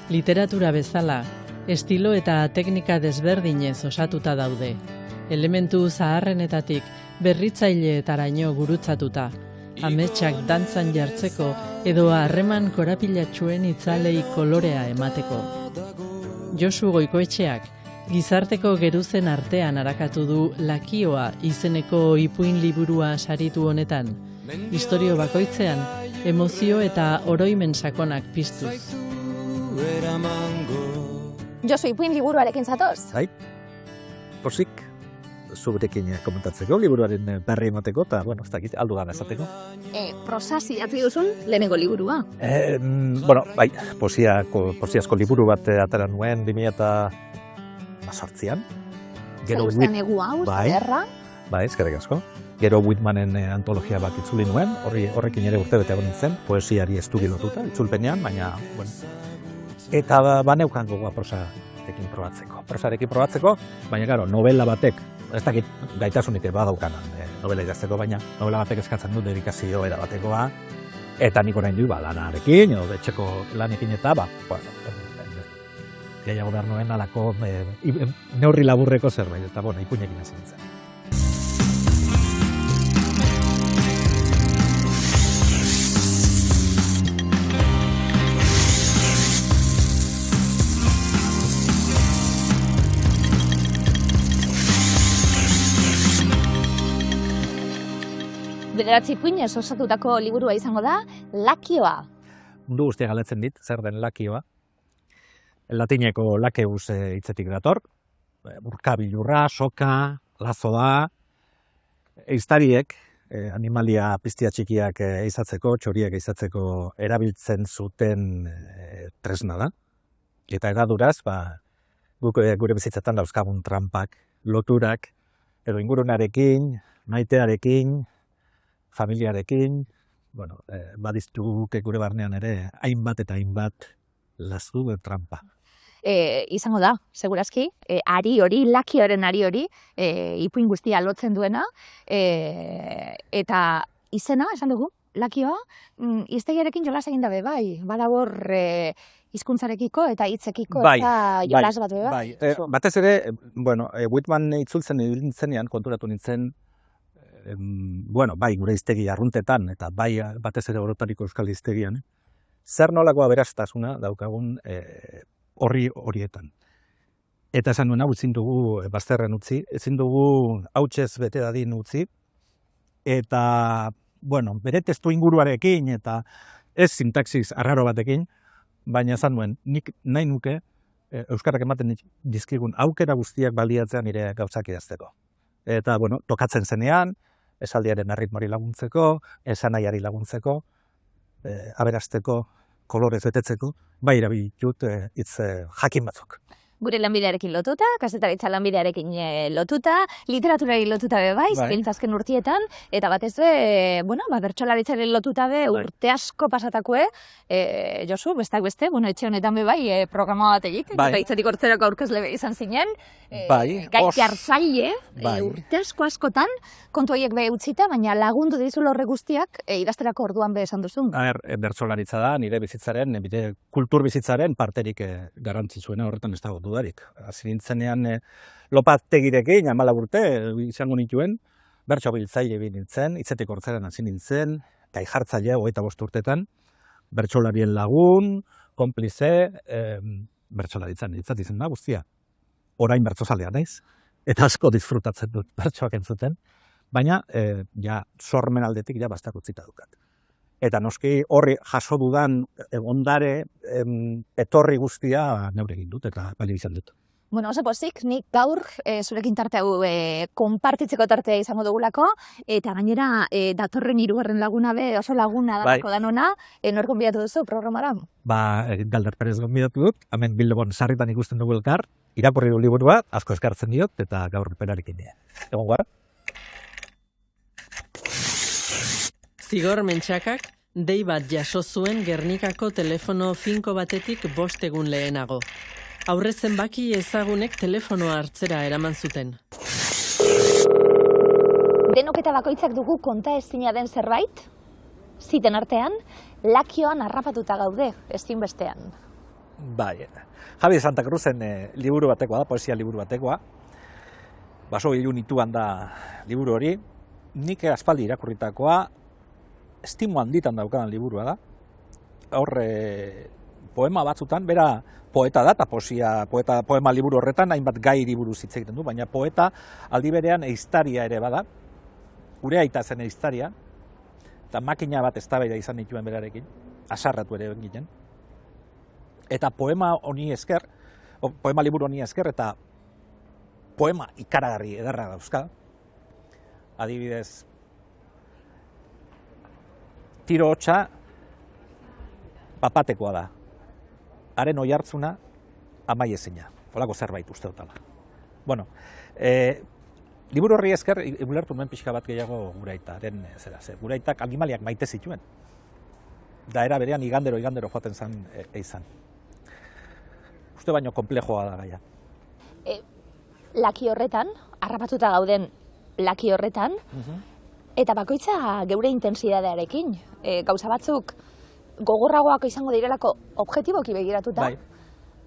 Literatura bezala, estilo eta teknika desberdinez osatuta daude. Elementu zaharrenetatik berritzaileetaraino gurutzatuta, ametsak dantzan jartzeko edo harreman korapilatxuen itzalei kolorea emateko. Josu Goikoetxeak, gizarteko geruzen artean arakatu du Lakioa izeneko ipuin liburua saritu honetan, istorio bakoitzean, emozio eta oroimen sakonak piztuz. Josu, ipuin liburuarekin zatoz? Bai, posik, zurekin komentatzeko, liburuaren berri emateko, eta, bueno, ez dakit, aldu gana esateko. Prosa idatzi duzun lehenengo liburua? Bai, posiazko liburu bat atera nuen, 2018an. Zer egu hau, zerra? Bai, eskerrik asko. Gero Whitmanen antologia bat itzuli nuen, horrekin ere urtebete egon nintzen, poesiari estugi lotuta, itzulpenean, baina, bueno. Eta baneukan gogoa prosarekin probatzeko, baina gero, novela batek, ez dakit gaitasunik badaukan novela idazteko, baina novela batek eskatzen du dedikazio erabatekoa, eta nik orain du lanarekin, edo etxeko lanekin eta, gehiago behar nuen alako neurri laburreko zerbait, eta ipuinekin hasi nintzen. Bederatzi ipuinez osatutako liburua izango da, Lakioa. Mundu guztia galetzen dit, zer den Lakioa. Latineko lakeus hitzetik dator, urkabilurra, soka, lazo da, ehiztariek, animalia piztia txikiak ehizatzeko, txoriak ehizatzeko erabiltzen zuten tresna da. Eta edaduraz, gure bizitzetan dauzkagun trampak, loturak, edo ingurunarekin, maitearekin, familiarekin, badiztuke gure barnean ere, hainbat eta hainbat lazu trampa. Izango da, segurazki, ari hori, Lakioaren ari hori, ipuin guztia lotzen duena, eta izena, esan dugu, Lakioa, hiztegiarekin jolas egin dabe, bai, badagor hizkuntzarekiko eta hitzekiko eta jolas bat be, bai. Batez ere, Whitman itzultzen nintzenean, konturatu nintzen, bai, gure hiztegi arruntetan, eta bai, batez ere orotariko euskal hiztegian, zer nolako aberastasuna daukagun horietan. Eta esan nuen hau ezin dugu bazterren utzi, ezin dugu hautsez bete dadin utzi, eta, bere testu inguruarekin, eta ez sintaxis arraro batekin, baina esan nuen, nik nahi nuke euskarak ematen dizkigun aukera guztiak baliatzea nire gauzak idazteko. Eta, tokatzen zenean, esaldiaren erritmori laguntzeko, esanaiari laguntzeko, aberasteko, kolorez betetzeko, bai erabilitut hitz jakin batzuk. Gure lanbidearekin lotuta, kazetaritza lanbidearekin lotuta, literaturari lotuta be bai, azken urtietan, eta batez bertsolaritzaren lotuta be urte asko pasatakue, Josu, bestak beste, etxe honetan be bai, programa bat egik, gaitzatik hortzerako aurkezle izan zinen, gaiti hartzaile, urte askotan, kontu horiek be utzita, baina lagundu dizula horre guztiak, idazterako orduan be esan duzun. Bertsolaritza da, nire bizitzaren, nire kultur bizitzaren parterik garrantzitsuena horretan ez dago dudarik. Hasi nintzenean lopategirekin, 14 urte izango nituen, bertso biltzaile nintzen, hitzetik hortzaren hasi nintzen, gai jartzaile 25 urtetan, bertsolarien lagun, konplize, bertsolaritzan hitzat izen da guztia. Orain bertsozalea naiz, eta asko disfrutatzen dut bertsoak entzuten, baina sormen aldetik bastak utzita dukat. Eta noski horri jaso dudan ondare etorri guztia neure egin dut eta bali izan dut. Oso pozik, nik gaur zurekin tarte hau konpartitzeko tartea izango dugulako, eta gainera datorren 3. laguna be oso laguna dako danona, nor gonbidatu duzu programara? Galder Perez gonbidatu dut, hemen Bilbon sarritan ikusten dugu elkar, irakurri du liburua, asko eskartzen diot, eta gaur perarekin dira. Egon gara? Zigor Mentxakak dei bat jaso zuen Gernikako telefono finko batetik 5 egun lehenago. Aurre zenbaki ezagunek telefonoa hartzera eraman zuten. Denok eta bakoitzak dugu konta ezina den zerbait, ziten artean, Lakioan harrapatuta gaude, ezinbestean. Bai, Javi Santa Cruzen liburu batekoa da, poesia liburu batekoa. Baso ilun ituan da liburu hori. Nik aspaldi irakurritakoa, estimo handitan daukadan liburua da. Hor, poema batzutan, bera poeta da, eta poema liburu horretan hainbat gairi buruz hitz egiten du, baina poeta aldi berean ehiztaria ere bada, gure aita zen ehiztaria, eta makina bat eztabaida izan dituen berarekin, asarratu ere ginen. Eta poema liburu honi esker, eta poema ikaragarri ederra dauzka. Adibidez, tiro hotxa papatekoa da. Haren oihartzuna amaiezina. Holako zerbait uste dutala. Bueno, liburu horri esker, ulertu nuen pixka bat gehiago gure aitaren zera. Gure aitak animaliak maite zituen. Da era berean igandero joaten zen eizan. Uste baino komplejoa da gaia. Laki horretan, harrapatuta gauden laki horretan, eta bakoitza geure intensidadearekin. Gauza batzuk gogorragoak izango direlako objektiboki begiratuta, Bai.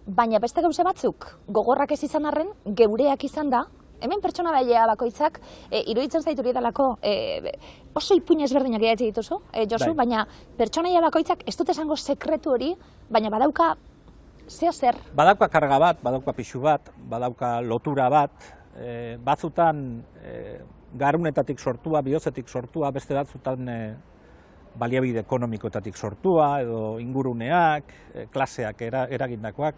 baina beste gauza batzuk gogorrak ez izan arren, geureak izan da, hemen pertsona bailea bakoitzak, iruditzen zaitu dalako oso ipuin ezberdinak idatzi dituzu, Josu, Bai. baina pertsonaia bakoitzak ez dut esango sekretu hori, baina badauka zer. Badauka karga bat, badauka pixu bat, badauka lotura bat, batzutan garunetatik sortua, bihotzetik sortua, beste batzutan baliabide ekonomikoetatik sortua, edo inguruneak, klaseak eragindakoak.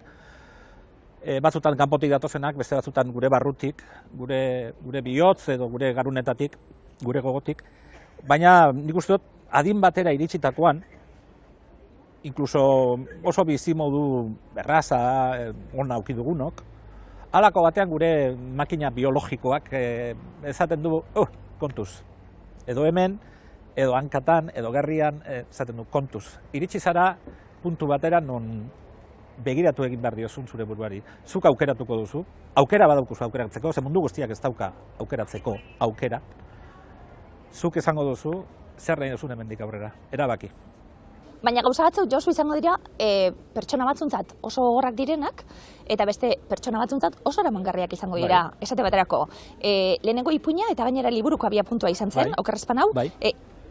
Batzutan kanpotik datozenak, beste batzutan gure barrutik, gure bihotz edo gure garunetatik, gure gogotik. Baina nik uste dut, adin batera iritsitakoan, inkluso oso bizimodu berraza ona auki dugunok, halako batean gure makina biologikoak esaten du, kontuz. Edo hemen, edo hankatan, edo gerrian, esaten du, kontuz. Iritsi zara puntu batera non begiratu egin behar diozun zure buruari. Zuk aukeratuko duzu, aukera badaukuzu aukeratzeko, ze mundu guztiak ez dauka aukeratzeko aukera. Zuk esango duzu, zer nahi duzun hemendik aurrera, erabaki. Baina gauza batzuk, Josu, izango dira pertsona batzuntzat oso gogorrak direnak, eta beste pertsona batzuntzat oso eramangarriak izango dira, esate baterako. Lehenengo ipuina eta gainera liburuko abia puntua izan zen, okerrezpan hau,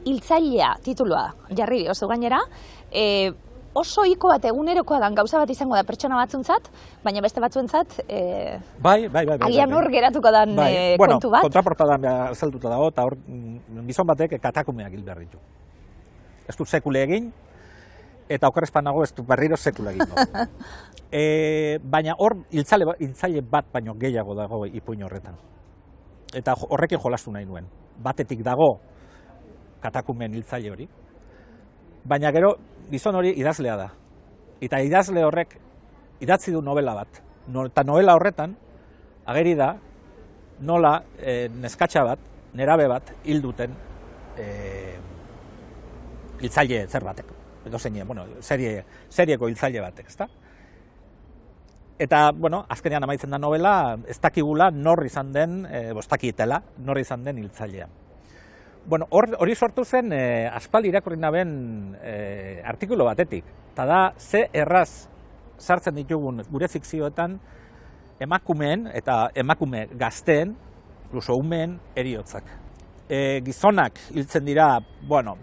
Hiltzailea titulua jarri diozu gainera, oso ohikoa eta egunerokoa dan gauza bat izango da pertsona batzuntzat, baina beste batzuentzat agian hor geratuko dan kontu bat. Kontraportadan azalduta dago, eta hor gizon batek katakumeak hil behar ditu. Ez dut sekule egin, eta okerrezpan nago ez dut berriro sekula egin. Baina hor hiltzaile bat baino gehiago dago ipuin horretan. Eta horrekin jolastu nahi nuen. Batetik dago katakumen hiltzaile hori. Baina gero gizon hori idazlea da. Eta idazle horrek idatzi du novela bat. Eta novela horretan ageri da nola neskatxa bat, nerabe bat hil duten hiltzaile zer batek. Edo zein, serieko hiltzaile batek, ezta? Eta, azkenean amaitzen da novela, ez dakigula nor izan den, ez dakitela, nor izan den hiltzailea. Hori sortu zen, aspaldi irakurri naben artikulu batetik. Eta da, ze erraz sartzen ditugun gure fikzioetan emakumeen eta emakume gazteen, inkluso umeen, heriotzak. Gizonak hiltzen dira,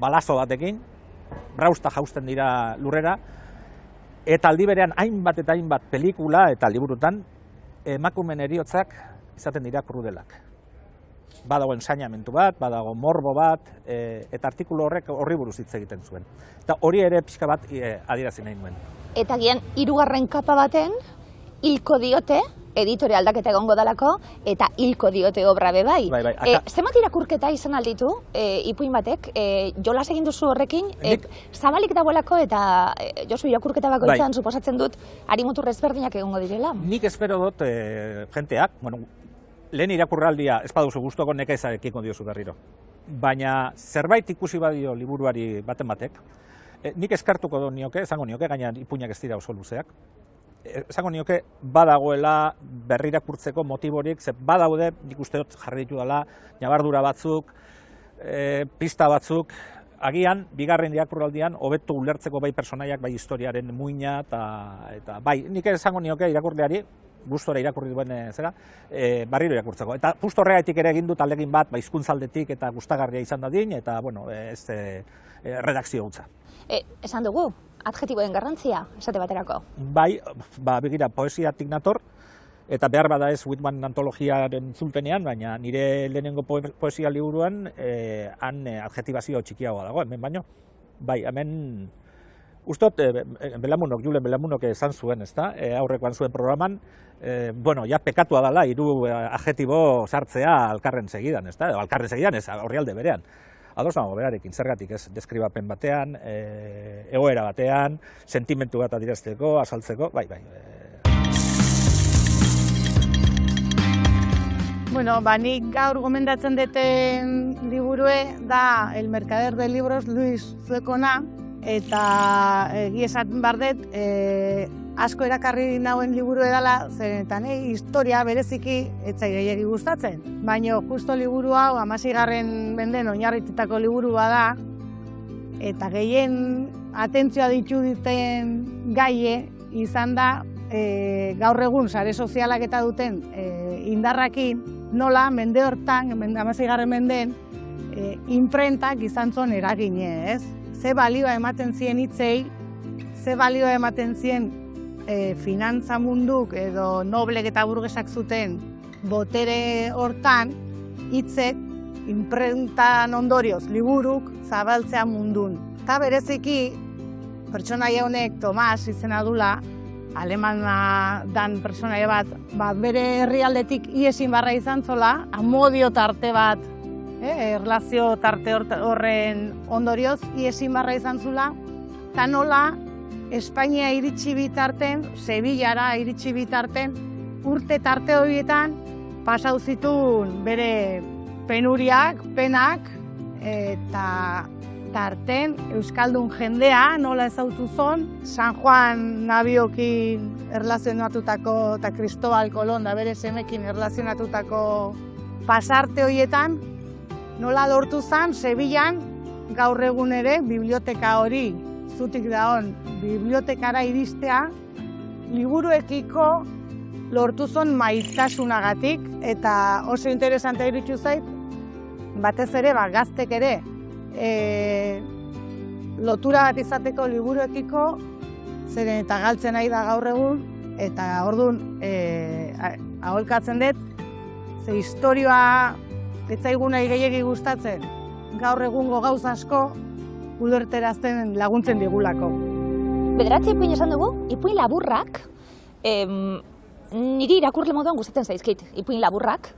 balazo batekin, brausta jausten dira lurrera, eta aldi berean hainbat eta hainbat pelikula eta liburutan emakumeen heriotzak izaten dira krudelak. Badago ensainamentu bat, badago morbo bat, eta artikulu horri buruz hitz egiten zuen. Eta hori ere pixka bat adierazi nahi nuen. Eta gian, hirugarren kapa baten, hilko diote, editore aldaketa egongo dalako, eta hilko diote obra be bai. Zenbat irakurketa izan alditu, ipuin batek, jolas egin duzu horrekin, zabalik dagoelako eta Josu irakurketa bakoitzan suposatzen dut, harimutur ezberdinak egongo direla. Nik espero dut jenteak, lehen irakurraldia ez baduzu gustuko nekaizakiko diozu berriro. Baina zerbait ikusi badio liburuari baten batek, nik eskartuko do nioke, esango nioke, gaina ipuinak ez dira oso luzeak, esango nioke badagoela berrirakurtzeko motiborik, ze badaude, nik uste dut jarri ditu dela, nabardura batzuk, pista batzuk, agian, bigarren irakurraldian, hobeto ulertzeko bai personaiak, bai historiaren muina, eta bai, nik esango nioke irakurleari, gustora irakurri duen barriro irakurtzeko. Eta justo horregatik ere egin dut alegin bat, hizkuntzaldetik eta gustagarria izan dadin, eta, bueno, redakzio hutsa. Esan dugu, adjetiboen garrantzia, esate baterako. Bai, begira, poesiatik nator, eta behar bada ez Whitman antologiaren zulpenean, baina nire lehenengo poesia liburuan han adjetibazio txikiagoa dago, hemen baino. Bai, hemen ustot, Julen Belamunok esan zuen, ezta? Aurrekoan zuen programan, bueno, ja pekatua dela, 3 adjetibo sartzea alkarren segidan, ezta? Alkarren segidan ez, orrialde berean. Ados nago berarekin, zergatik ez, deskribapen batean, egoera batean, sentimentu bat adierazteko, azaltzeko, bai. Bueno, nik gaur gomendatzen duten liburue da El Mercader de Libros, Luis Zuekona, eta esan bardet, asko erakarri nauen liburu edala, zeren eta historia bereziki etzai gehiagi gustatzen. Baina justo liburu hau 16. menden oinarritutako liburua da, eta gehien atentzioa ditu duten gaie izan da gaur egun sare sozialak eta duten indarrakin, nola mende hortan, 16. menden, imprentak izan zon eragine, ez? Ze balioa ematen zien hitzei, ze balioa ematen zien finantza munduk edo noblek eta burgesak zuten botere hortan, hitzek imprentan ondorioz liburuk zabaltzea mundun. Eta bereziki, pertsonaia honek Tomas izena dula, alemana dan pertsonaia bat bere herrialdetik iesin barra izan zola, amodio tarte bat, erlazio tarte horren ondorioz iesin barra izan zula, eta nola Espainia iritsi bitarten, Sevillara iritsi bitarten, urte tarte horietan pasau zituen bere penuriak, penak, eta tarten Euskaldun jendea nola ezautu zon, San Juan Nabiokin erlazionatutako eta Cristobal Colón da bere semekin erlazionatutako pasarte horietan, nola lortu zen Sevillan gaur egun ere biblioteka hori zutik daon bibliotekara iristea, liburuekiko lortu zon maitasunagatik, eta oso interesante iritsu zait, batez ere, gaztek ere, lotura bat izateko liburuekiko, zeren eta galtzen nahi da gaur egun, eta orduan aholkatzen dut, ze historioa ez zaigun nahi gehiegi gustatzen, gaur egungo gauza asko ulerterazten laguntzen digulako. Bederatzi ipuin esan dugu, ipuin laburrak, niri irakurle moduan gustatzen zaizkit, ipuin laburrak,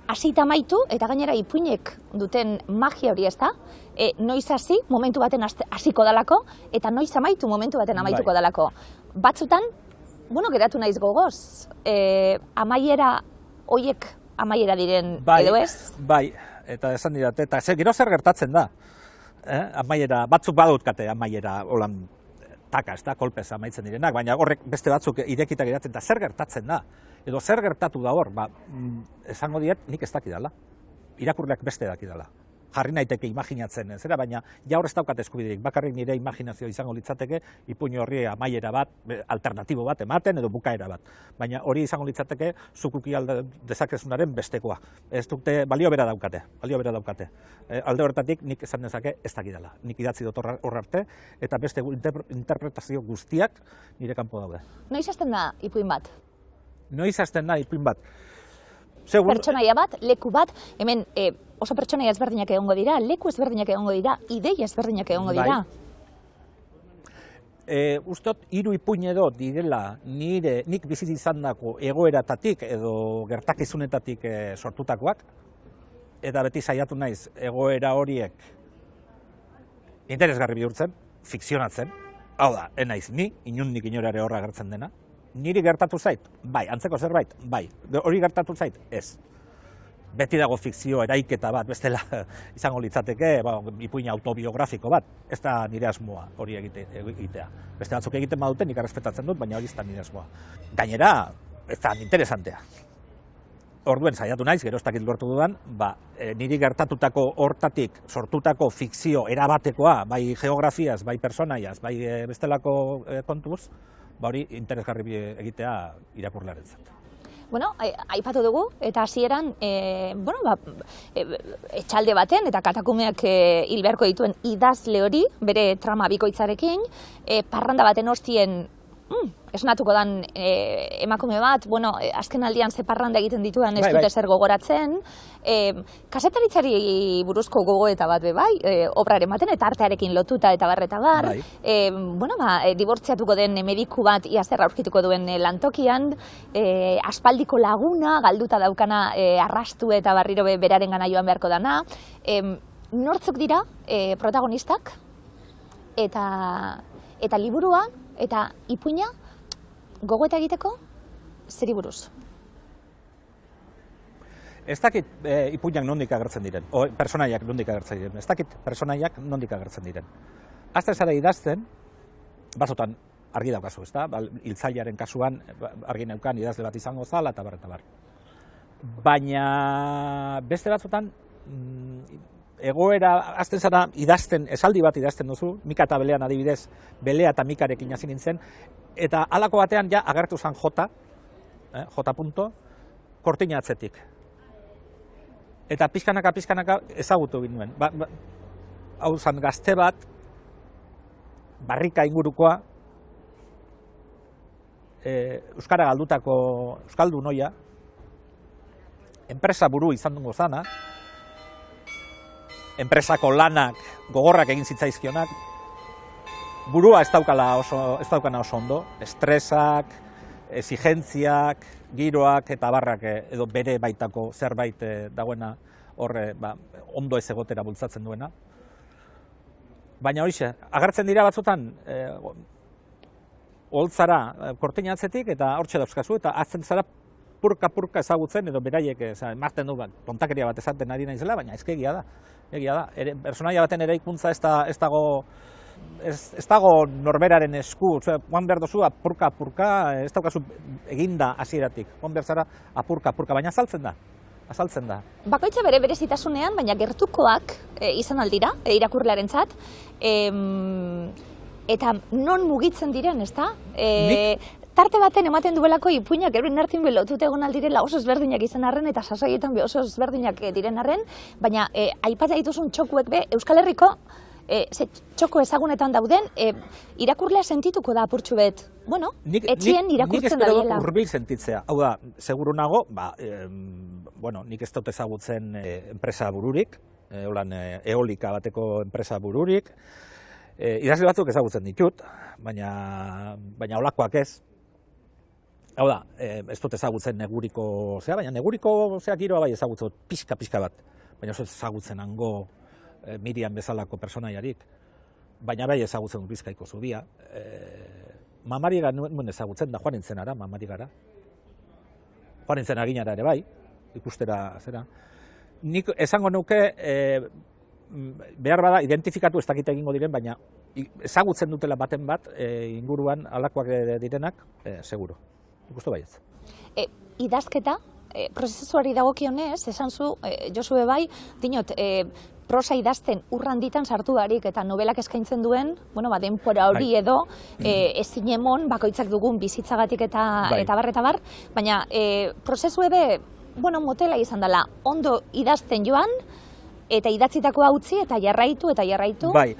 hasita amaitu, eta gainera ipuinek duten magia hori ez da, noiz hasi, momentu baten hasiko dalako, eta noiz amaitu, momentu baten amaituko dalako. Batzutan, geratu naiz gogoz, amaiera, hoiek amaiera diren edo ez? Bai, eta esan didate, eta gero zer gertatzen da. Amaiera, batzuk badautkate amaiera holan taka, ez da, kolpez amaitzen direnak, baina horrek beste batzuk irekita geratzen, eta zer gertatzen da, edo zer gertatu da hor, esango diet, nik ez dakidala, irakurleak beste dakidala. Jarri naiteke imaginatzen, zera, baina ja hor ez daukat eskubiderik, bakarrik nire imaginazio izango litzateke, ipuin horri amaiera bat, alternatibo bat ematen edo bukaera bat. Baina hori izango litzateke, zukuki dezakezunaren bestekoa. Ez dute, balio bera daukate. Alde horretatik nik esan dezake ez dakidala. Nik idatzi dut hor arte, eta beste interpretazio guztiak nire kanpo daude. Noiz hasten da ipuin bat? Noiz hasten da ipuin bat? Pertsonaia bat, leku bat, hemen oso pertsonaia ezberdinak egongo dira, leku ezberdinak egongo dira, ideia ezberdinak egongo dira. Ustot, 3 ipuin edo direla nik bizit izandako egoeratatik edo gertakizunetatik sortutakoak, eta beti saiatu naiz egoera horiek interesgarri bihurtzen, fikzionatzen, hau da, naiz ni, inundik inorare horra gertzen dena, niri gertatu zait? Bai. Antzeko zerbait? Bai. Hori gertatu zait? Ez. Beti dago fikzio eraiketa bat, bestela izango litzateke, ipuin autobiografiko bat. Ez da nire asmoa hori egitea. Beste batzuk egiten baduten, nik errespetatzen dut, baina hori ez da nire asmoa. Gainera, ez da interesantea. Orduen saiatu naiz, gero ez dakit lortu dudan, niri gertatutako hortatik sortutako fikzio erabatekoa, bai geografiaz, bai personaiaz, bai bestelako kontuz, hori interesgarri egitea irakurlearentzat. Bueno, aipatu dugu, eta hasieran, etxalde baten, eta katakumeak hil beharko dituen idazle hori, bere trama bikoitzarekin, parranda baten ostien, esnatuko dan emakume bat, azken aldian ze parranda egiten dituen ez dute zer gogoratzen, kazetaritzari buruzko gogoeta bat obraren baten, eta artearekin lotuta eta bar, dibortziatuko den mediku bat iazerra aurkituko duen lantokian, aspaldiko laguna, galduta daukana arrastu eta barriro beraren gana joan beharko dana, nortzuk dira protagonistak, eta liburua, eta ipuina gogoeta egiteko zeri buruz? Ez dakit ipuinak nondik agertzen diren, personaiak nondik agertzen diren, ez dakit personaiak nondik agertzen diren. Azten zara idazten, batzotan argi daukazu, ez da? Hiltzailearen kasuan argi neukan idazle bat izango zala eta bar. Baina beste batzotan egoera, azten zara idazten, esaldi bat idazten duzu, Mika eta Belean adibidez, Belea eta Mikarekin hasi nintzen, eta halako batean ja agertu zen J punto, kortina atzetik. Eta pixkanaka ezagutu ginen. Hau zen gazte bat, barrika ingurukoa, euskara galdutako euskaldun noia, enpresa buru izan dugu zana, enpresako lanak gogorrak egin zitzaizkionak, burua ez daukana oso ondo, estresak, exigentziak, giroak eta barrak edo bere baitako zerbait dagoena horre ondo ez egotera bultzatzen duena. Baina horixe, agertzen dira batzutan, holtzara kortina atzetik eta hortxe dauzkazu, eta azten zara purka ezagutzen edo beraiek marten du tontakeria bat esaten ari naizela, baina egia da. Personaia baten eraikuntza ez dago norberaren esku, joan behar dozua purka, ez daukazu eginda hasieratik, joan behar zara apurka, baina azaltzen da. Bakoitza bere berezitasunean, baina gertukoak izan aldira, irakurlearentzat, eta non mugitzen diren, ez da? Tarte baten ematen duelako ipuinak euren artin belotute egon aldirela oso ezberdinak izan arren eta sasoietan oso ezberdinak diren arren, baina aipatzea dituzun txokuek Euskal Herriko txoko ezagunetan dauden, irakurlea sentituko da apurtxu bet. Etxien irakurtzen da biela. Nik espero hurbil sentitzea. Hau da, seguru nago, nik ez dut ezagutzen enpresa bururik, eolika bateko enpresa bururik, idazle batzuk ezagutzen ditut, baina holakoak ez. Hau da, ez dut ezagutzen neguriko zea, baina neguriko zea giroa bai ezagutzen pixka bat, baina oso ezagutzen hango Miriam bezalako personaiarik, baina bai ezagutzen Bizkaiko zubia. Mamariga nuen ezagutzen da, joan nintzenara, Mamarigara. Joan nintzen aginara ere bai, ikustera zera. Nik esango nuke, behar bada, identifikatu ez dakite egingo diren, baina ezagutzen dutela baten bat, inguruan alakoak direnak, seguro. Ikustu baietz. Idazketa, prozesuari dagokionez, esan zu, Josue bai, dinot, prosa idazten urranditan sartu barik eta nobelak eskaintzen duen, denpora hori edo, ezinemon, bakoitzak dugun bizitzagatik eta bar, baina prozesu motela izan dela, ondo idazten joan, eta idatzitakoa utzi eta jarraitu. Bai,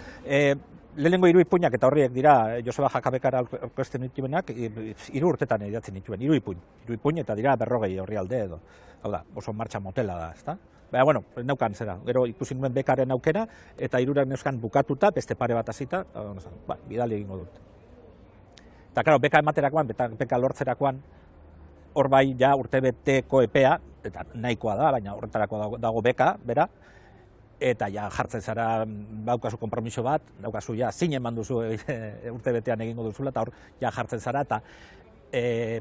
lehenengo 3 ipuinak eta horriek dira Joseba Jakabekara aurkezten dituenak, 3 urtetan idatzen dituen, 3 ipuin eta dira 40 horri alde edo. Hau da, oso martxa motela da, ezta? Baina, neukan zera, gero ikusi nuen bekaren aukera, eta 3 neuzkan bukatuta, beste pare bat hasita, bidali egingo dut. Eta, klaro, beka ematerakoan, beka lortzerakoan, hor bai, ja, urtebeteko epea, eta nahikoa da, baina horretarako dago beka, bera, eta ja jartzen zara daukazu konpromiso bat, daukazu ja zin eman duzu urtebetean egingo duzula, eta hor ja jartzen zara, eta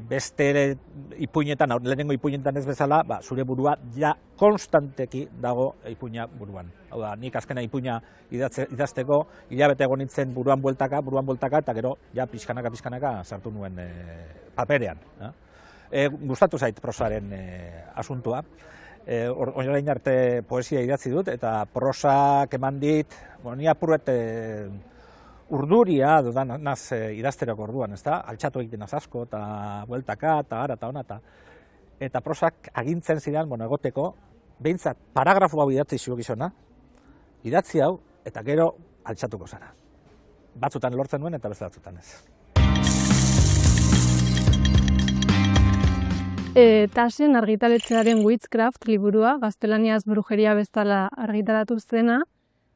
beste ipuinetan, lehenengo ipuinetan ez bezala, zure burua ja konstanteki dago ipuina buruan. Hau da, nik azkena ipuina idazteko, hilabete egon nintzen buruan bueltaka, eta gero ja pixkanaka sartu nuen paperean. Gustatu zait prosaren asuntua. Orain arte poesia idatzi dut, eta prosak eman dit, ni apuruet urduria dudan naz idazterako orduan, ez da? Altxatu egiten naz asko, eta bueltaka, eta ara, eta ona, eta prosak agintzen zidan, egoteko, behintzat paragrafo hau idatzi zuek izona, idatzi hau, eta gero altxatuko zara. Batzutan lortzen nuen, eta beste batzutan ez. Tasen argitaletxearen Witchcraft liburua, gaztelaniaz brujeria bezala argitaratu zena,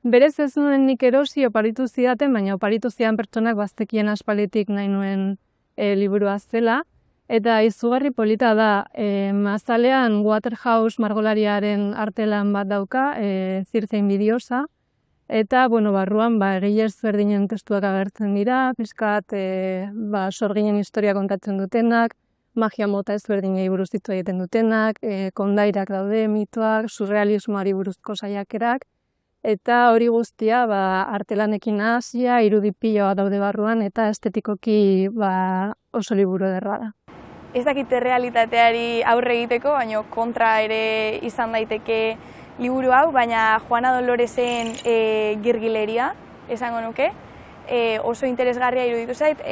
berez ez nuen nik erosi oparitu zidaten, baina oparitu zidan pertsonak baztekien aspalitik nahi nuen liburua zela, eta izugarri polita da, mazalean Waterhouse margolariaren artelan bat dauka, Circe Invidiosa, eta, barruan, egile ezberdinen testuak agertzen dira, pixkat, sorginen historia kontatzen dutenak, magia mota ezberdinei buruz hitz egiten dutenak, kondairak daude, mitoak, surrealismoari buruzko saiakerak, eta hori guztia artelanekin hasia, irudi piloa daude barruan, eta estetikoki oso liburu ederra da. Ez dakit realitateari aurre egiteko, baina kontra ere izan daiteke liburu hau, baina Juana Doloresen Girgileria, esango nuke, oso interesgarria iruditu zait,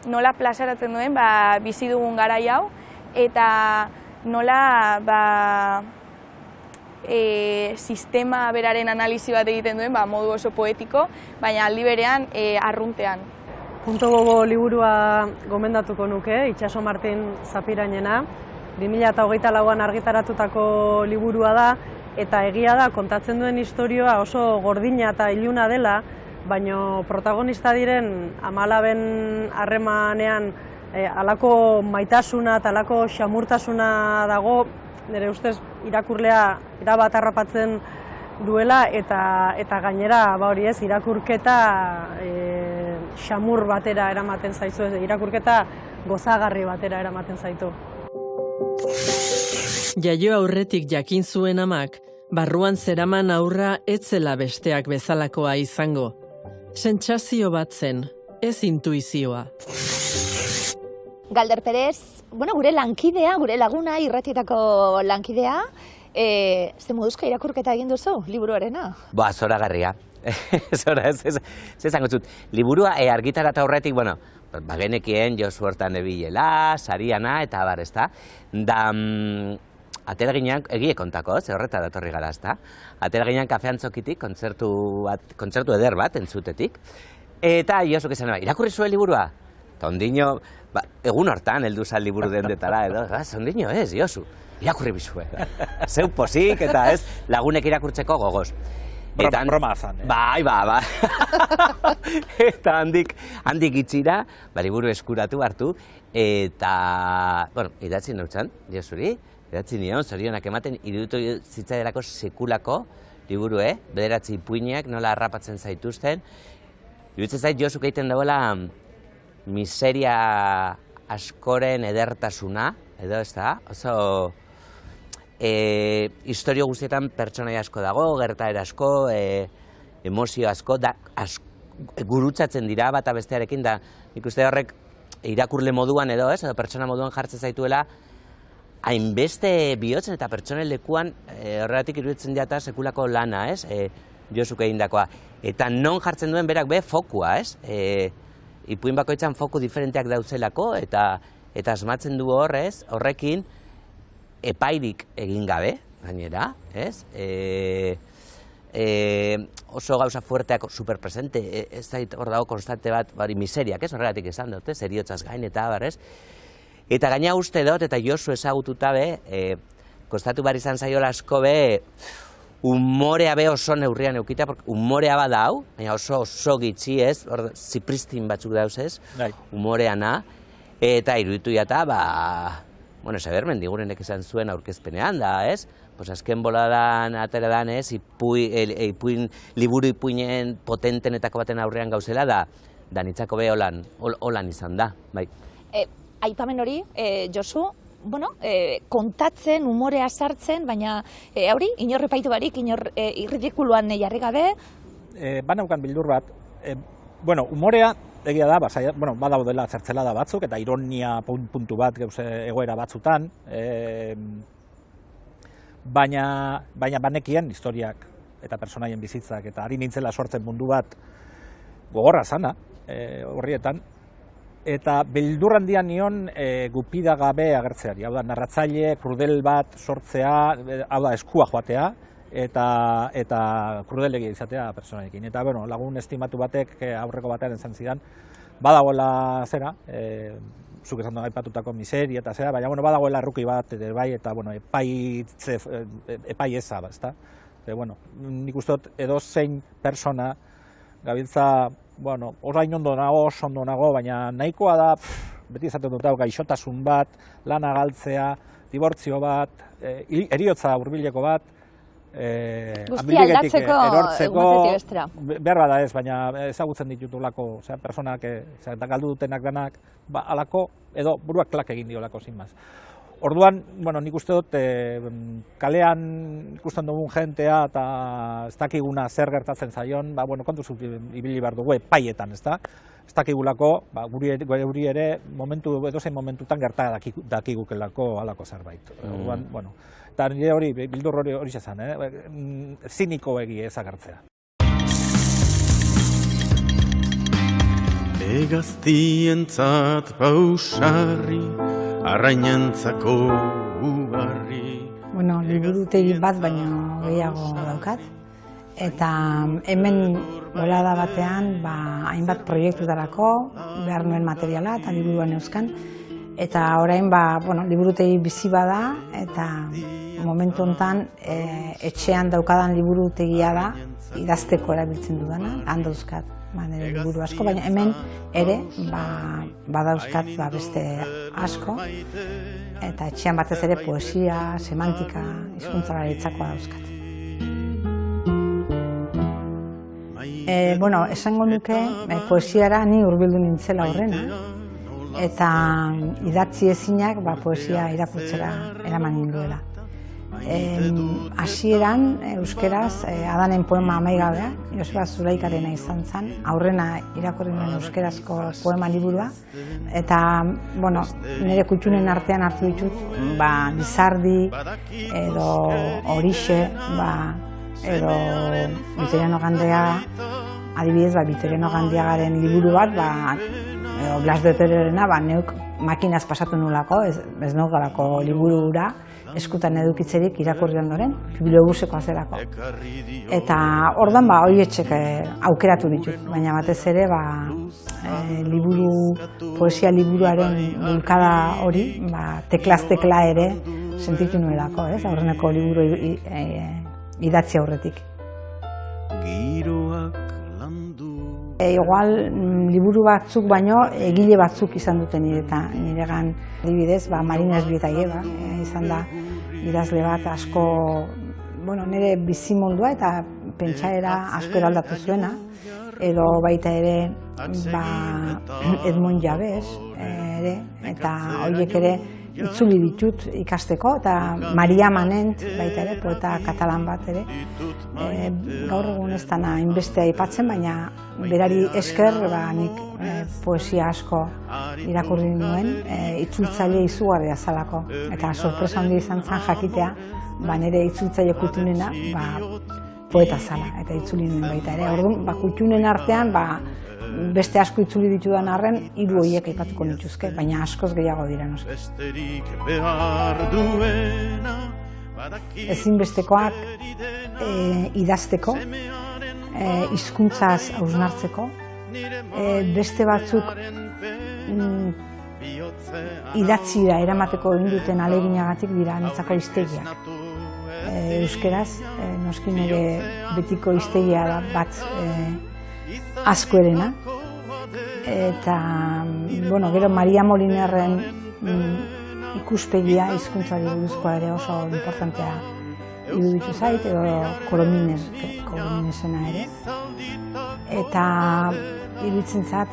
nola plazaratzen duen bizi dugun garai hau, eta nola sistema beraren analisi bat egiten duen modu oso poetiko, baina aldi berean arruntean. Punto gogo liburua gomendatuko nuke, Itxaso Martin Zapirainena, 2024an argitaratutako liburua da, eta egia da, kontatzen duen istorioa oso gordina eta iluna dela, baina protagonista diren 14 harremanean halako maitasuna eta halako xamurtasuna dago, nire ustez irakurlea erabat harrapatzen duela, eta gainera irakurketa xamur batera eramaten zaizu, irakurketa gozagarri batera eramaten zaitu. Jaio aurretik jakin zuen amak, barruan zeraman aurra ez zela besteak bezalakoa izango. Sentsazio bat zen, ez intuizioa. Galder Perez, gure lankidea, gure laguna, irratietako lankidea, ze moduzko irakurketa egin duzu, liburuarena? Zoragarria. Zezango zut, liburua argitaratu aurretik, bagenekien Josu hortan ebilela, Sariana, eta abar, ezta? Da, atera ginean, egie kontako, ze horreta datorri gara, ezta? Atera ginean kafean tzokitik, kontzertu eder bat, entzutetik. Eta Josuk esan, irakurri zuen liburua? Eta ondino, egun hortan, heldu zan liburu dendetara, edo, ondino ez, Josu, irakurri bizue. Zeu posik, eta ez, lagunek irakurtzeko gogoz. Broma zan. Bai. Eta handik itxira, liburu eskuratu hartu, eta, idatzi nautzan, Josuri, idatzi nion, zorionak ematen, iruditu zitzaiderako sekulako liburu, bederatzi ipuineak nola harrapatzen zaituzten. Iruditzen zait Josuk egiten dagoela miseria askoren edertasuna, edo ez da, oso historio guztietan pertsonai asko dago, gertaera asko, emozio asko, gurutzatzen dira bata bestearekin, da nik uste horrek irakurle moduan edo ez, edo pertsona moduan jartzen zaituela, hainbeste bihotzen eta pertsonen lekuan horregatik iruditzen diata sekulako lana, ez, Josuk egindakoa. Eta non jartzen duen berak fokua, ez, ipuin bakoitzan foku diferenteak dauzelako, eta asmatzen du horrez, horrekin, epairik egin gabe, gainera, ez? Oso gauza fuerteak superpresente, ez zait hor dago konstante bat, miseriak, ez? Horregatik esan dut, seriotzaz gain eta abar, ez? Eta gaina uste dut, eta Josu ezagututa kostatu bar izan zaiola asko humorea oso neurrian eukita, humorea bada hau, baina oso gitxi, ez? Zipristin batzuk dauz, ez? Humoreana, eta iruditu jata, Sever Mendigurenek esan zuen aurkezpenean da, ez? Azken boladan atera dan, ez? Liburu ipuinen potentenetako baten aurrean gauzela da nitzako holan izan da, bai. Aipamen hori, Josu, kontatzen, umorea sartzen, baina hori, inor epaitu barik, inor irridikuluan jarri gabe? Banaukan bildur bat, Bueno, umorea, egia da, badaudela zertzelada batzuk, eta ironia puntu bat egoera batzutan, baina banekien historiak eta personaien bizitzak, eta ari nintzela sortzen mundu bat gogorra zana, horrietan, eta beldur handian nion gupida gabe agertzeari, hau da, narratzaile, krudel bat sortzea, hau da, eskua joatea, eta krudelegia izatea personaiekin. Eta, bueno, lagun estimatu batek aurreko batean esan zidan, badagoela zera, zuk esan duen aipatutako miseria eta zera, baina, bueno, badagoela erruki bat, bai, eta, bueno, epai eza, ezta? Bueno, nik uste dut edozein persona gabiltza, bueno, orain ondo nago, oso ondo nago, baina nahikoa da, beti izaten dut gaixotasun bat, lana galtzea, dibortzio bat, heriotza hurbileko bat, guztia aldatzeko egunetik bestera. Behar bada ez, baina ezagutzen ditutulako, personak, galdu dutenak denak, alako, edo buruak klak egin diolako, zinmaz. Orduan, bueno, nik uste dut, kalean ikusten dugun jentea eta ez dakiguna zer gertatzen zaion, bueno, kontuz ibili behar dugu epaietan, ez da? Ez dakigulako, guri ere, edozein momentutan gerta dakigukelako alako zerbait. Orduan, bueno, eta nire hori, bildur hori zezan, ziniko egi ezagartzea. Egaztientzat pausarri, arrainentzako ugarri. Bueno, liburutegi bat baino gehiago daukat. Eta hemen bolada batean hainbat proiektutarako behar nuen materiala eta liburuan euskan. Eta orain liburutegi bizi bada eta momentu honetan etxean daukadan liburutegia da idazteko erabiltzen dudana, handauzkat. Nire liburu asko, baina hemen ere badauzkat beste asko, eta etxean batez ere poesia, semantika, hizkuntzalaritzakoa dauzkat. Esango nuke poesiara ni hurbildu nintzela horrena, eta idatzi ezinak poesia irakurtzera eraman ninduela. Hasieran euskeraz Adanen poema Amaigabea, Joseba Zulaikarena izan zen, aurrena irakurri nuen euskerazko poema liburua, eta nire kutxunen artean hartu ditut Lizardi edo Horixe edo Vitoriano Gandiaga, adibidez Vitoriano Gandiagaren liburu bat, edo Blas de Oterorena, neuk makinaz pasatu nulako, ez nugalako liburu hura, eskutan edukitzerik irakurri ondoren, bibliobuseko azerako. Eta ordan horietxek aukeratu ditut, baina batez ere poesia liburuaren bulkada hori, teklaz tekla ere sentitu nuelako, aurreneko liburu idatzi aurretik. Igual liburu batzuk baino egile batzuk izan duten niregan, adibidez, Marina Esbietaie izan da idazle bat asko, nire bizimoldua eta pentsaera asko eraldatu zuena, edo baita ere Edmond Jabez ere, eta horiek ere itzuli ditut ikasteko, eta Maria Manent baita ere, poeta katalan bat ere, gaur egun ez dana hainbeste aipatzen, baina berari esker nik poesia asko irakurri nuen, itzultzaile izugarria zalako, eta sorpresa handia izan zen jakitea, nire itzultzaile kutunena poeta zala, eta itzuli nuen baita ere. Orduan, kuttunen artean, beste asko itzuli ditudan arren, 3 horiek aipatuko nituzke, baina askoz gehiago dira noski. Ezinbestekoak idazteko, hizkuntzaz hausnartzeko, beste batzuk idatzira eramateko egin duten ahaleginagatik dira niretzako hiztegiak. Euskeraz, noski nire betiko hiztegia da bat asko erena, eta gero Maria Molinerren ikuspegia hizkuntzari buruzkoa ere oso importantea iruditu zait, edo Korominesena ere, eta iruditzen zait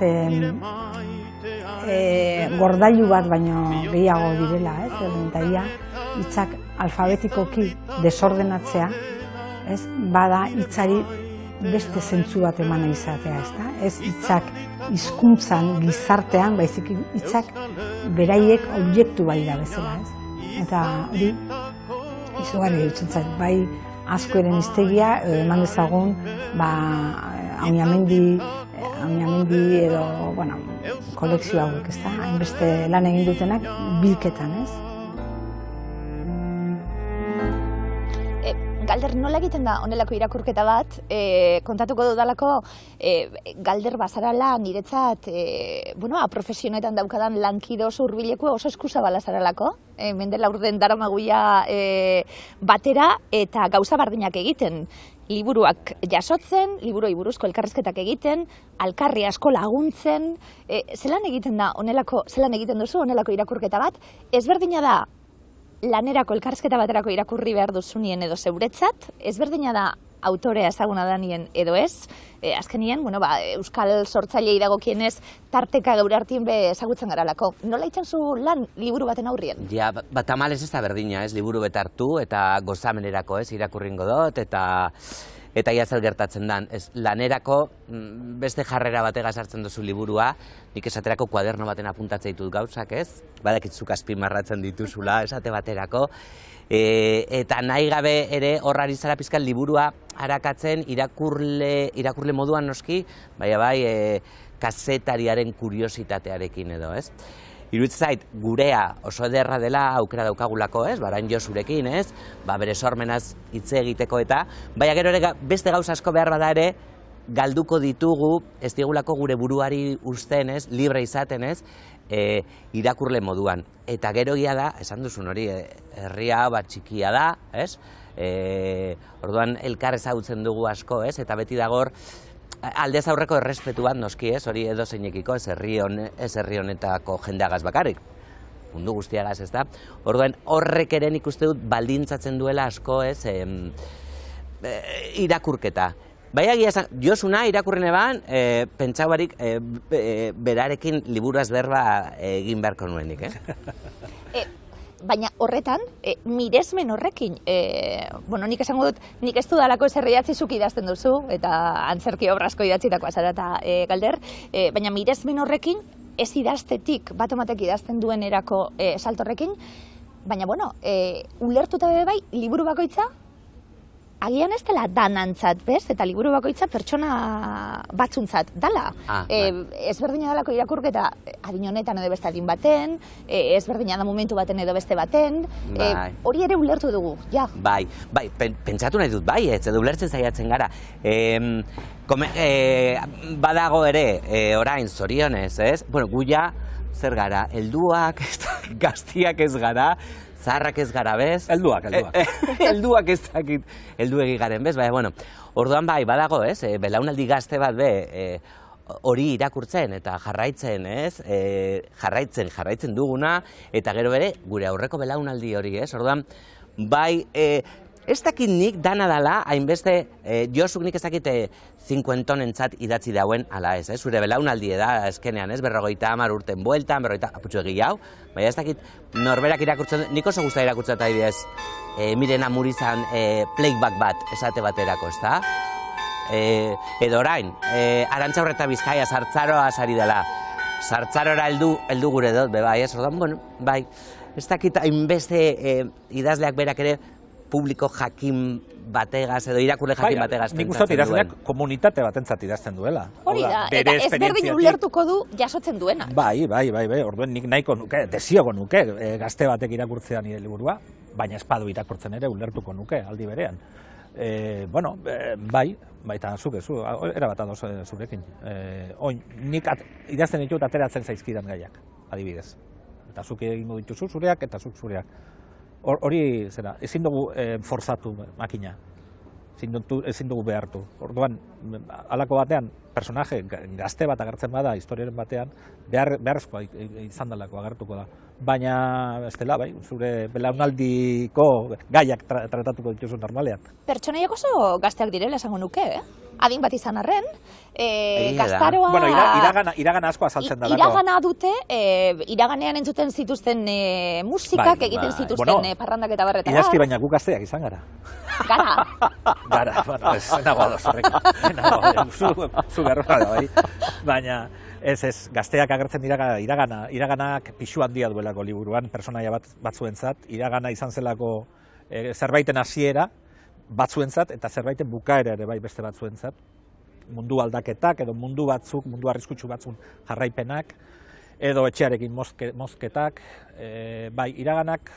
gordailu bat baino gehiago direla, eta hitzak alfabetikoki desordenatzea, bada hitzari beste zentzu bat emana izatea, ezta? Ez hitzak hizkuntzan, gizartean, baizik hitzak beraiek objektu badira bezala, ez? Eta hori izugarri dutzen zait, bai askoren hiztegia eman dezagun, Auniamendi edo, bueno, kolekzio hauek, ezta? Hainbeste lan egin dutenak bilketan, ez? Galder, nola egiten da honelako irakurketa bat, kontatuko dudalako, Galder bazarala niretzat, profesionetan daukadan lankido oso hurbileko oso eskuzabala zaralako, mendela urden daramaguia batera eta gauza bardinak egiten. Liburuak jasotzen, liburuei buruzko elkarrizketak egiten, alkarri asko laguntzen, zelan egiten duzu honelako irakurketa bat, ezberdina da, lanerako elkarrizketa baterako irakurri behar duzunien edo zeuretzat, ezberdina da autorea ezaguna danien edo ez, azkenien, euskal sortzailei dagokienez tarteka gaur artien be ezagutzen garalako. Nola itzen zu lan liburu baten aurrien? Ja, tamalez ez da berdina, ez, liburu betartu eta gozamenerako, ez, irakurringo dut, eta ia zer gertatzen dan. Lanerako beste jarrera bategaz hartzen duzu liburua, nik esaterako kuaderno baten apuntatzea ditut gauzak, ez? Badakitzuk azpimarratzen dituzula esate baterako. Eta nahi gabe ere horrari zara pizkan liburua harakatzen irakurle moduan noski, bai, kazetariaren kuriositatearekin edo, ez? Iruditzen zait, gurea oso ederra dela aukera daukagulako, ez? Barain Josurekin, ez? Bere sormenaz hitz egiteko eta, baina gero ere beste gauza asko behar bada ere, galduko ditugu, ez digulako gure buruari uzten, ez? Libre izaten, ez? Irakurle moduan. Eta gero ia da, esan duzun hori, herria bat txikia da, ez? Orduan elkar ezagutzen dugu asko, ez? Eta beti dagor, aldez aurreko errespetu bat noski, ez? Hori edo zeinekiko, ez herri honetako jendeagaz bakarrik. Mundu guztiagaz, ez da? Orduan horrek ere nik uste dut baldintzatzen duela asko, ez? Irakurketa. Baina egia esan, Josuna irakurrene ban, pentsau barik berarekin liburuaz berba egin beharko nuenik, Baina horretan, miresmen horrekin, nik esango dut, nik ez dudalako ezer idatzi zuk idazten duzu, eta antzerki obra asko idatzitakoa zara eta Galder, baina miresmen horrekin, ez idaztetik, bat-omatek idazten duen erako saltorrekin, baina, ulertuta bai, liburu bakoitza, agian ez dela danantzat, bez? Eta liburu bakoitza pertsona batzuntzat dala. Ezberdina dalako irakurketa adin honetan edo beste adin baten, ezberdina da momentu baten edo beste baten, hori ere ulertu dugu, ja. Bai, pentsatu nahi dut, bai, ez edo ulertzen zaiatzen gara. Badago ere, orain zorionez, ez? Guia, zer gara, helduak, gaztiak ez gara, zaharrak ez gara, bez? Helduak. Helduak ez dakit, helduegi garen, bez? Baina, orduan bai, badago, ez? Belaunaldi gazte bat hori irakurtzen eta jarraitzen, ez? Jarraitzen duguna, eta gero bere, gure aurreko belaunaldi hori, ez? Orduan, bai, ez dakit nik dana dala, hainbeste, Josuk nik ez dakit 50-entzat idatzi dauen ala ez, zure belaunaldi da eskenean, ez, 50 urten bueltan, 50 aputxo egi hau, baina ez dakit norberak irakurtzen, nik oso guztia irakurtzen eta adibidez, Mirena Murizan playback bat esate baterako, ez da? Edo orain, Arantxa Urreta Bizkaia Sartzaroa sari dela, Sartzarora heldu gure dut, bai, ez, orduan, bai, ez dakit hainbeste idazleak berak ere publiko jakin bategaz edo irakurle jakin bategaz pentsatzen duen. Nik uste idazleak komunitate batentzat idazten duela. Hori da, eta ezberdin ulertuko du jasotzen duena. Bai, orduan nik nahiko nuke, desiogo nuke gazte batek irakurtzea nire liburua, baina espadu irakurtzen ere ulertuko nuke aldi berean. Bai, eta zuk ezu, era bat adoz zurekin. Nik idazten ditut ateratzen zaizkidan gaiak, adibidez. Eta zuk egingo dituzu zureak eta zuk zureak. Hori, ezin dugu forzatu makina, ezin dugu behartu. Orduan, halako batean, personaje gazte bat agertzen bada, historiaren batean, beharrezkoa izan dalako agertuko da. Baina, ez dela, bai, zure belaunaldiko gaiak tratatuko dituzu normalean. Pertsonaiak oso gazteak direla esango nuke, adin bat izan arren, gaztaroa... Iragana asko azaltzen dalako. Iragana dute, iraganean entzuten zituzten musikak, egiten zituzten parrandak eta barreta. Idazki baina guk gazteak izan gara. Gara. Gara, bueno, ez nago ados horrekin. Zu garroa da, bai. Baina, ez, gazteak agertzen dira iraganak pixu handia duelako liburuan, personaia batzuentzat, iragana izan zelako zerbaiten hasiera batzuentzat, eta zerbaiten bukaera ere bai beste batzuentzat. Mundu aldaketak, edo mundu arriskutsu batzun jarraipenak, edo etxearekin mozketak, bai, iraganak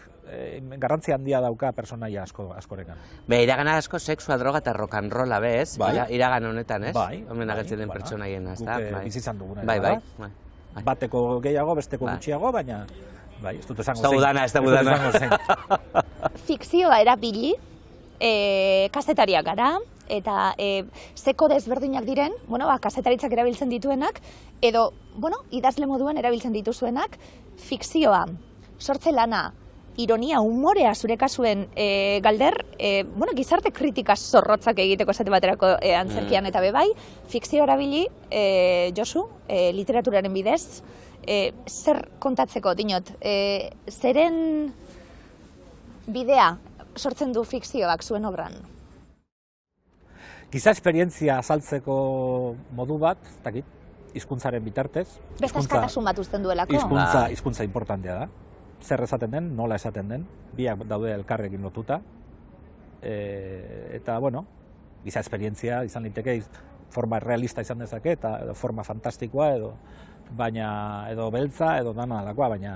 garrantzia handia dauka personaia askorekan. Iragana asko sexua, droga eta rock and rolla, bez? Iragan honetan, ez? Bai. Hemen agertzen den pertsonaien, ez da? Guk bizitzan duguna. Bai. Bateko gehiago, besteko gutxiago, baina, bai, ez dut esango zein. Ez da budana. Fikzioa erabili, kazetariak gara, eta zeko desberdinak diren, kazetaritzak erabiltzen dituenak, edo, idazle moduan erabiltzen dituzuenak, fikzioa, sortze lana, ironia, humorea zure kasuen galder, gizarte kritika zorrotzak egiteko esate baterako antzerkian eta bebai, fikzio erabili, Josu, literaturaren bidez, zer kontatzeko, dinot, zeren bidea sortzen du fikzioak zuen obran? Giza esperientzia azaltzeko modu bat, hizkuntzaren bitartez. Beste askatasun bat uzten duelako? Hizkuntza importantea da. Zer esaten den, nola esaten den, biak daude elkarrekin lotuta. Eta, giza esperientzia izan liteke, forma realista izan dezake, eta forma fantastikoa, edo beltza, edo dana alakoa, baina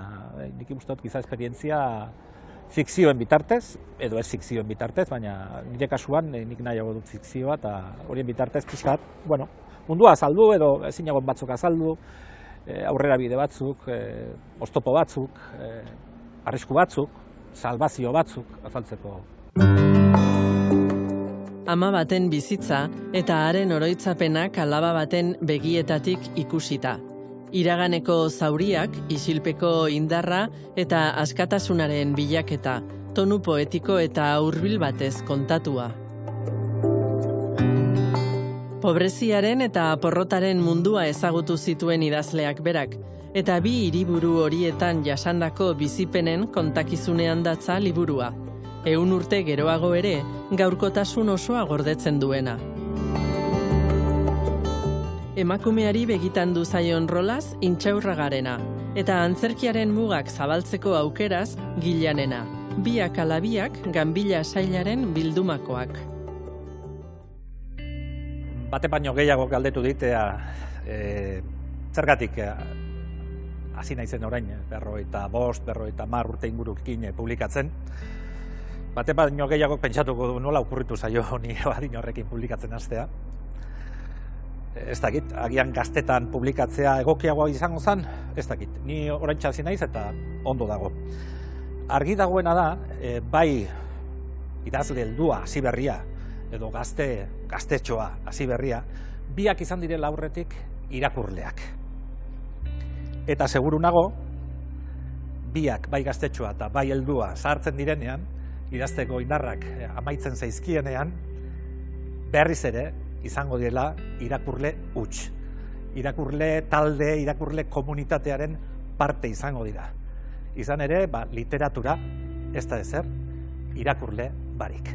nik uste dut giza esperientzia fikzioen bitartez, edo ez fikzioen bitartez, baina nire kasuan nik nahiago dut fikzioa, eta horien bitartez pixkat, mundua azaldu, edo ezinagon batzuk azaldu, aurrera bide batzuk, oztopo batzuk, arrisku batzuk, salbazio batzuk azaltzeko. Ama baten bizitza eta haren oroitzapenak alaba baten begietatik ikusita. Iraganeko zauriak, isilpeko indarra eta askatasunaren bilaketa, tonu poetiko eta hurbil batez kontatua. Pobreziaren eta porrotaren mundua ezagutu zituen idazleak berak, eta bi hiriburu horietan jasandako bizipenen kontakizunean datza liburua. 100 urte geroago ere, gaurkotasun osoa gordetzen duena. Emakumeari begitan du zaion rolaz Intxaurragarena, eta antzerkiaren mugak zabaltzeko aukeraz Gilanena. Biak ala biak ganbila sailaren bildumakoak. Bate baino gehiago galdetu ditea, zergatik hasi naizen orain, 45, 50 urte ingurukin publikatzen. Bate baino gehiago pentsatuko du nola okurritu zaio ni adin horrekin publikatzen hastea. Ez dakit, agian gaztetan publikatzea egokiagoa izango zen, ez dakit. Ni oraintxe hasi naiz eta ondo dago. Argi dagoena da, bai idazle heldua, hasi berria, edo gaztetxoa, hasi berria, biak izan direla aurretik irakurleak. Eta seguru nago, biak, bai gaztetxoa eta bai heldua zahartzen direnean, idazteko indarrak amaitzen zaizkienean, berriz ere izango direla irakurle huts. Irakurle talde, irakurle komunitatearen parte izango dira. Izan ere, literatura, ez da ezer, irakurle barik.